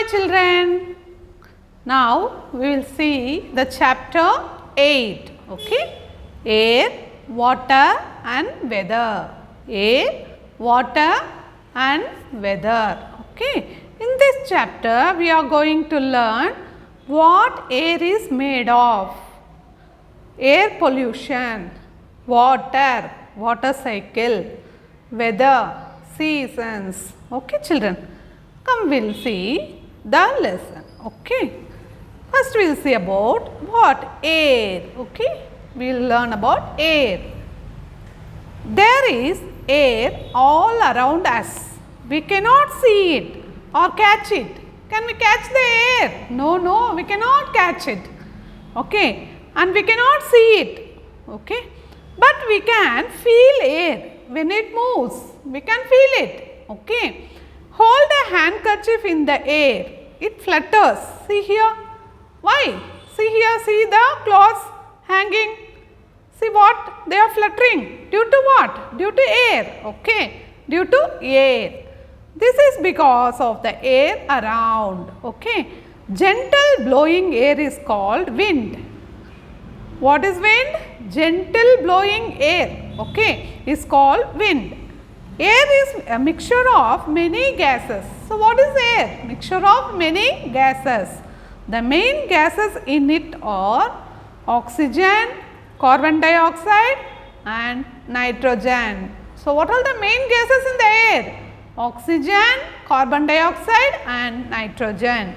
Hi children. Now we will see the chapter 8. Okay. Air, water and weather. Air, water and weather. Okay. In this chapter we are going to learn what air is made of. Air pollution, water, water cycle, weather, seasons. Okay children. Come we will see the lesson. Okay. First we will see about what? Air. Okay. We will learn about air. There is air all around us. We cannot see it or catch it. Can we catch the air? No, we cannot catch it. Okay. And we cannot see it. Okay. But we can feel air when it moves. We can feel it. Okay. Hold a handkerchief in the air. It flutters. See here. Why? See here. See the clothes hanging. See what? They are fluttering. Due to what? Due to air. Okay. Due to air. This is because of the air around. Okay. Gentle blowing air is called wind. What is wind? Gentle blowing air. Okay. Is called wind. Air is a mixture of many gases. So, what is air? Mixture of many gases. The main gases in it are oxygen, carbon dioxide and nitrogen. So, what are the main gases in the air? Oxygen, carbon dioxide and nitrogen.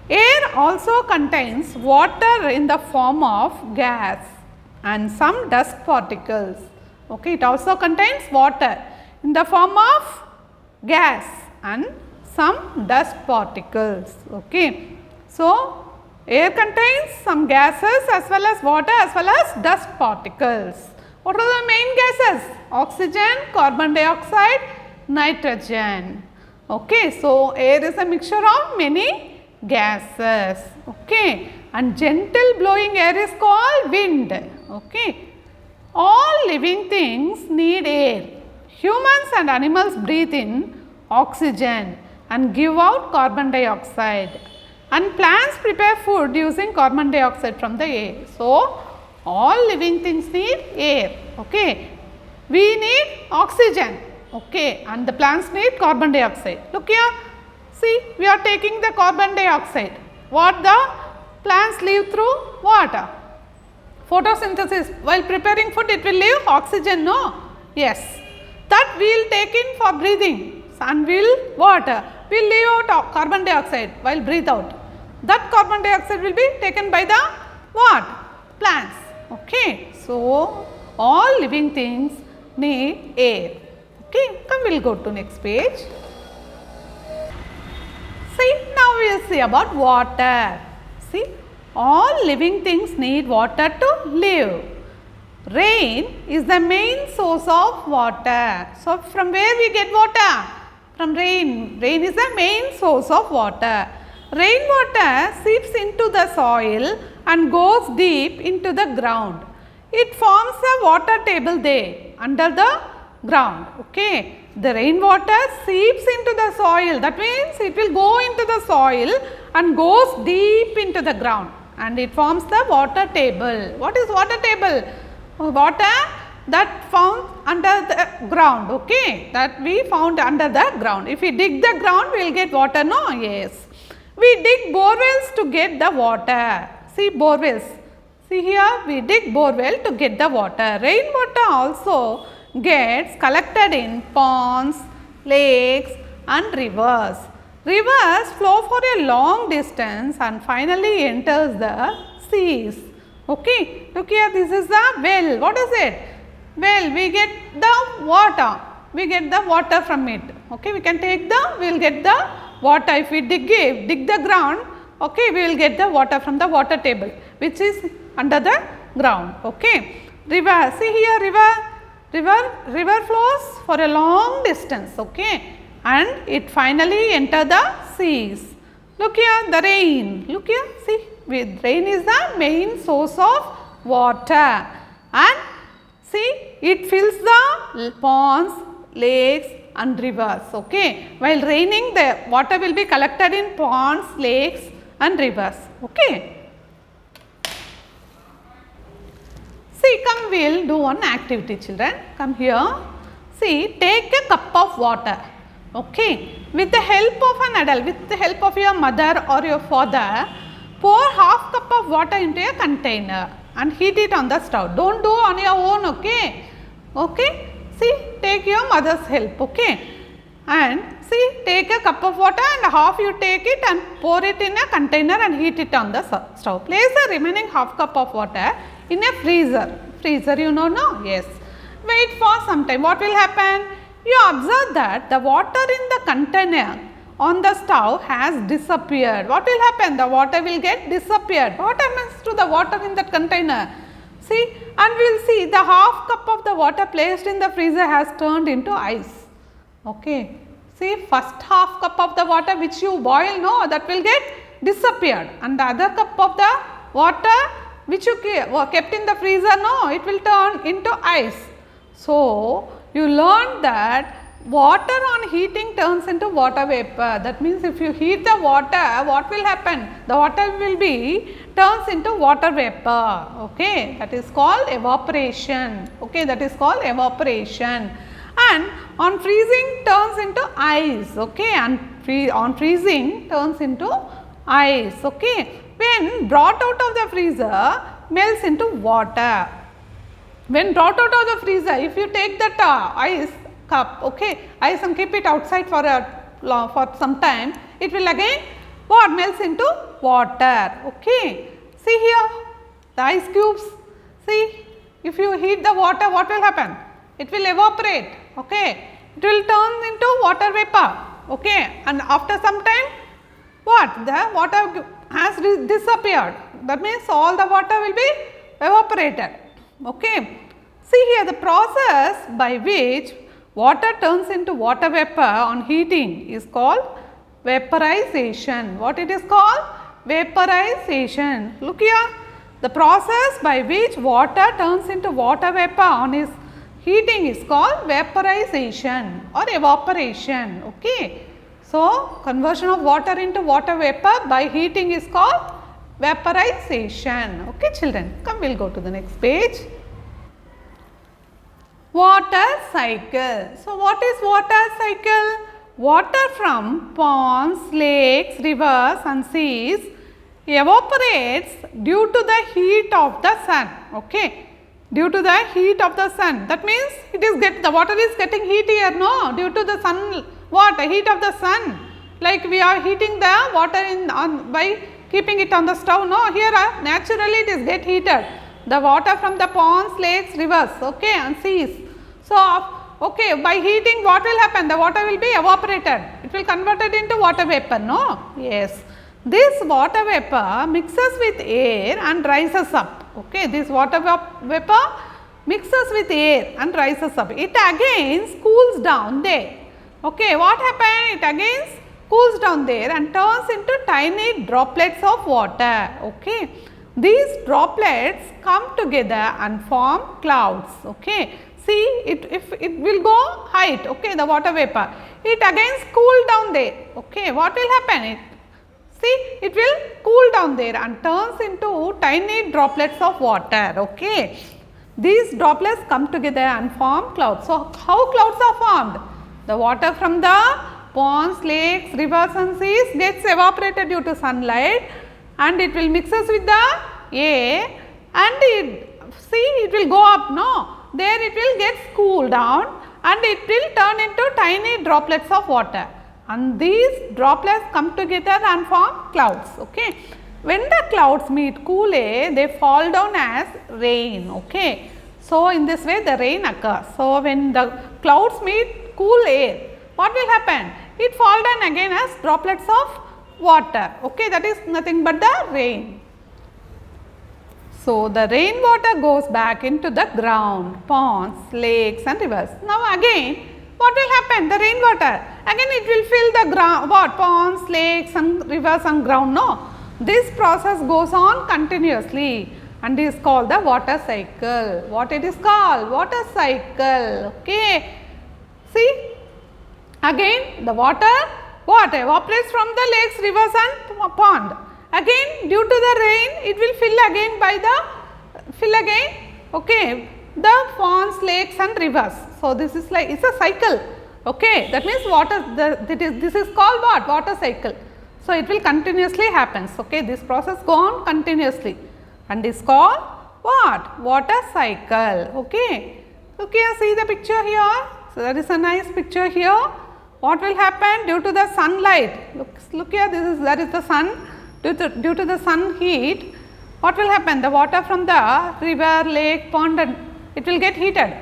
Air also contains water in the form of gas and some dust particles. Okay, it also contains water in the form of gas and some dust particles. Okay. So, air contains some gases as well as water as well as dust particles. What are the main gases? Oxygen, carbon dioxide, nitrogen. Okay. So, air is a mixture of many gases. Okay. And gentle blowing air is called wind. Okay. All living things need air. Humans and animals breathe in oxygen and give out carbon dioxide, and plants prepare food using carbon dioxide from the air. So, all living things need air. Okay. We need oxygen. Okay. And the plants need carbon dioxide. Look here. See, we are taking the carbon dioxide. What the plants leave through? Water. Photosynthesis. While preparing food, it will leave oxygen, no? Yes. That we will take in for breathing, and we will water. We will leave out carbon dioxide while breathe out. That carbon dioxide will be taken by the what? Plants. Okay. So, all living things need air. Okay. Come we will go to next page. See, now we will see about water. See, all living things need water to live. Rain is the main source of water. So, from where we get water? From rain. Rain is the main source of water. Rainwater seeps into the soil and goes deep into the ground. It forms a water table there under the ground. Okay. The rainwater seeps into the soil. That means it will go into the soil and goes deep into the ground, and it forms the water table. What is water table? Water that found under the ground. Okay. That we found under the ground. If we dig the ground, we will get water, no? Yes. We dig borewells to get the water. See, borewells. See here, we dig borewell to get the water. Rainwater also gets collected in ponds, lakes and rivers. Rivers flow for a long distance and finally enters the seas. Okay. Look here, this is the well. What is it? Well, we get the water. We get the water from it. Okay. We can take the, we will get the water. If we dig the ground, okay, we will get the water from the water table, which is under the ground. Okay. River. See here, river flows for a long distance. Okay. And it finally enters the seas. Look here, the rain. Look here, see. Rain is the main source of water, and see, it fills the ponds, lakes and rivers. Okay. While raining, the water will be collected in ponds, lakes and rivers. Okay. See, come, we will do one activity, children. Come here. See, take a cup of water. Okay. With the help of an adult, with the help of your mother or your father, pour half cup of water into a container and heat it on the stove. Don't do on your own. Okay. Okay. See, take your mother's help. Okay. And see, take a cup of water and half you take it and pour it in a container and heat it on the stove. Place the remaining half cup of water in a freezer. Freezer, you know, no? Yes. Wait for some time. What will happen? You observe that the water in the container on the stove has disappeared. What will happen? The water will get disappeared. What happens to the water in that container? See, and we will see the half cup of the water placed in the freezer has turned into ice. Okay. See, first half cup of the water which you boil, no, that will get disappeared, and the other cup of the water which you kept in the freezer, no, it will turn into ice. So, you learned that water on heating turns into water vapor. That means, if you heat the water, what will happen? The water will be turns into water vapor. Okay, that is called evaporation. Okay, that is called evaporation. And on freezing turns into ice. Okay, and on freezing turns into ice. Okay, when brought out of the freezer, melts into water. When brought out of the freezer, if you take that ice cup, okay, ice, and keep it outside for some time, it will again what melts into water. Okay, see here the ice cubes. See, if you heat the water, what will happen? It will evaporate. Okay, it will turn into water vapor. Okay, and after some time, what, the water has disappeared. That means all the water will be evaporated. Okay, see here the process by which water turns into water vapor on heating is called vaporization. What it is called? Vaporization. Look here, the process by which water turns into water vapor on its heating is called vaporization or evaporation. Okay. So, conversion of water into water vapor by heating is called vaporization. Okay, children, come, we will go to the next page. Water cycle. So, what is water cycle? Water from ponds, lakes, rivers and seas evaporates due to the heat of the sun. Okay, due to the heat of the sun. That means it is the water is getting heatier, no, due to the sun. What? Heat of the sun. Like we are heating the water by keeping it on the stove. No, here naturally it is get heated. The water from the ponds, lakes, rivers, okay, and seas. So, okay, by heating what will happen? The water will be evaporated. It will converted into water vapor, no? Yes. This water vapor mixes with air and rises up. Okay, this water vapor mixes with air and rises up. It again cools down there. Okay, what happened? It again cools down there and turns into tiny droplets of water. Okay, these droplets come together and form clouds. Okay, see, it will go height. Okay, the water vapor. It again cool down there. Okay, what will happen? It will cool down there and turns into tiny droplets of water. Okay, these droplets come together and form clouds. So, how clouds are formed? The water from the ponds, lakes, rivers and seas gets evaporated due to sunlight and it will mixes with the air and it will go up, no? There it will get cooled down and it will turn into tiny droplets of water. And these droplets come together and form clouds. Okay, when the clouds meet cool air, they fall down as rain. Okay, so in this way the rain occurs. So when the clouds meet cool air, what will happen? It fall down again as droplets of water. Okay, that is nothing but the rain. So the rainwater goes back into the ground, ponds, lakes and rivers. Now again, what will happen? The rainwater, again it will fill the ground, ponds, lakes and rivers and ground, no. This process goes on continuously and is called the water cycle. What it is called? Water cycle. Okay. See, Again the water what evaporates from the lakes, rivers and pond. Again due to the rain it will fill again okay, the ponds, lakes and rivers. So, this is like it is a cycle, okay. That means water this is called what? Water cycle. So, it will continuously happens, okay. This process go on continuously and is called what? Water cycle, okay. Okay, see the picture here. So, that is a nice picture here. What will happen due to the sunlight? Look here, that is the sun. Due to the sun heat, what will happen? The water from the river, lake, pond, and it will get heated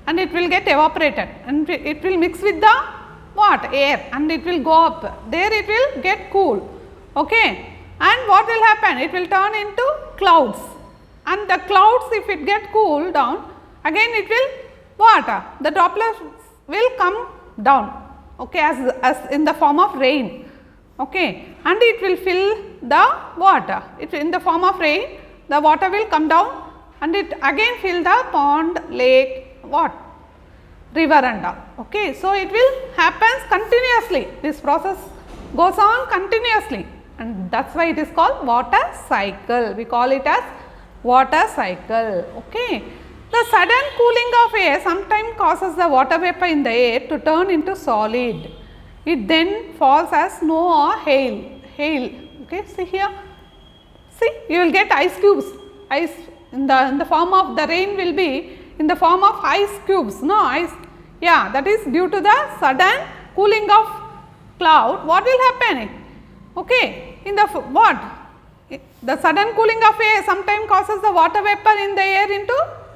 and it will get evaporated and it will mix with the what? Air, and it will go up. There it will get cool, okay. And what will happen? It will turn into clouds, and the clouds, if it get cool down, again it will what? The droplets will come down, okay, as in the form of rain, okay, and it will fill the water. It in the form of rain, the water will come down and it again fill the pond, lake, what? River and all, okay. So, it will happens continuously. This process goes on continuously, and that is why it is called water cycle. We call it as water cycle, okay. The sudden cooling of air sometimes causes the water vapor in the air to turn into solid. It then falls as snow or hail, okay. See here, see, you will get ice cubes, ice in the form of the rain will be in the form of ice cubes, no ice, yeah, that is due to the sudden cooling of cloud. What will happen? Okay, in the what? The sudden cooling of air sometimes causes the water vapor in the air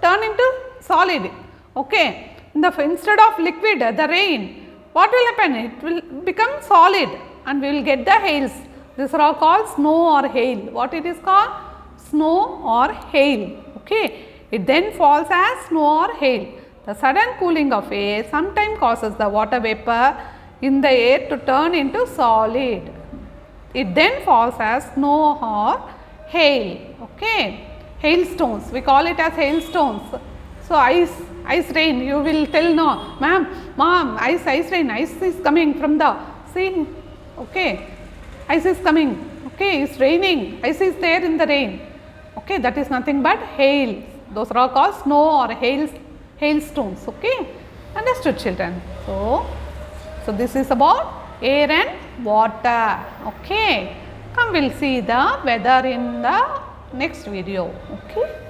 turn into solid, okay. Instead of liquid, the rain, what will happen? It will become solid and we will get the hails. These are all called snow or hail. What it is called? Snow or hail, okay. It then falls as snow or hail. The sudden cooling of air sometimes causes the water vapor in the air to turn into solid. It then falls as snow or hail, okay. Hailstones, we call it as hailstones. So, ice rain, you will tell no, ma'am, ice rain, ice is coming from the, see, okay, ice is coming, okay, it's raining, ice is there in the rain, okay, that is nothing but hail. Those are all called snow or hailstones, okay. Understood, children? So, this is about air and water, okay. Come, we will see the weather in the next video, okay.